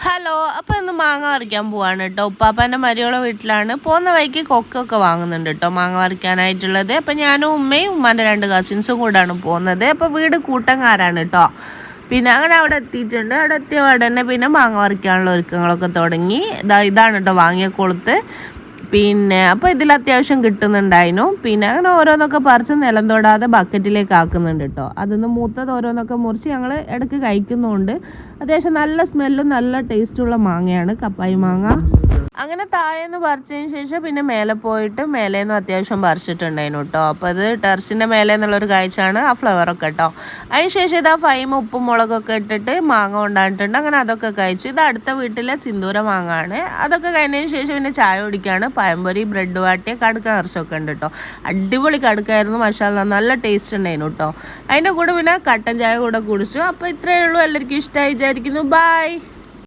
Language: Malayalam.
ഹലോ, അപ്പോൾ ഇന്ന് മാങ്ങ പറിക്കാൻ പോവാണ് കേട്ടോ. ഉപ്പാപ്പാൻ്റെ മരിയോളെ വീട്ടിലാണ്. പോകുന്ന വഴിക്ക് കൊക്കൊക്കെ വാങ്ങുന്നുണ്ട് കേട്ടോ മാങ്ങ പറിക്കാനായിട്ടുള്ളത്. അപ്പം ഞാനും ഉമ്മയും ഉമ്മാൻ്റെ 2 കസിൻസും കൂടാണ് പോകുന്നത്. അപ്പോൾ വീട് കൂട്ടങ്കാരാണ് കേട്ടോ. പിന്നെ അങ്ങനെ അവിടെ എത്തിയിട്ടുണ്ട്. അവിടെ എത്തിയ ഉടനെ പിന്നെ മാങ്ങ പറിക്കാനുള്ള ഒരുക്കങ്ങളൊക്കെ തുടങ്ങി. ഇതാണ് കേട്ടോ വാങ്ങിയ കൊളുത്ത്. പിന്നെ അപ്പോൾ ഇതിൽ അത്യാവശ്യം കിട്ടുന്നുണ്ടായിരുന്നു. പിന്നെ അങ്ങനെ ഓരോന്നൊക്കെ പറിച്ച് നിലം തൊടാതെ ബക്കറ്റിലേക്ക് ആക്കുന്നുണ്ട് കേട്ടോ. അതൊന്ന് മൂത്തത് ഓരോന്നൊക്കെ മുറിച്ച് ഞങ്ങൾ ഇടയ്ക്ക് കഴിക്കുന്നുണ്ട്. അത്യാവശ്യം നല്ല സ്മെല്ലും നല്ല ടേസ്റ്റുള്ള മാങ്ങയാണ് കപ്പായി മാങ്ങ. അങ്ങനെ താഴേന്ന് പറിച്ചതിന് ശേഷം പിന്നെ മേലെ പോയിട്ട് മേലേന്ന് അത്യാവശ്യം പറിച്ചിട്ടുണ്ടായിരുന്നു കേട്ടോ. അപ്പോൾ അത് ടെറസിൻ്റെ മേലെ എന്നുള്ളൊരു കാഴ്ചയാണ് ആ ഫ്ലവറൊക്കെ കേട്ടോ. അതിന് ശേഷം ഇതാ ഫൈം ഉപ്പും മുളകൊക്കെ ഇട്ടിട്ട് മാങ്ങ കൊണ്ടായിട്ടുണ്ട്. അങ്ങനെ അതൊക്കെ കഴിച്ചു. ഇത് അടുത്ത വീട്ടിലെ സിന്ദൂര മാങ്ങയാണ്. അതൊക്കെ കഴിഞ്ഞതിന് ശേഷം പിന്നെ ചായ കുടിക്കുകയാണ്. പഴംപൊരി, ബ്രെഡ് വാട്ടിയ, കടുക്ക നിറച്ചൊക്കെ ഉണ്ട് കേട്ടോ. അടിപൊളി കടുക്കായിരുന്നു, മാഷാഅല്ലാഹ് നല്ല ടേസ്റ്റ് ഉണ്ടായിരുന്നു കേട്ടോ. അതിൻ്റെ കൂടെ പിന്നെ കട്ടൻ ചായ കൂടെ കുടിച്ചു. അപ്പോൾ ഇത്രയേ ഉള്ളൂ. എല്ലാവർക്കും ഇഷ്ടമായി വിചാരിക്കുന്നു. ബൈ.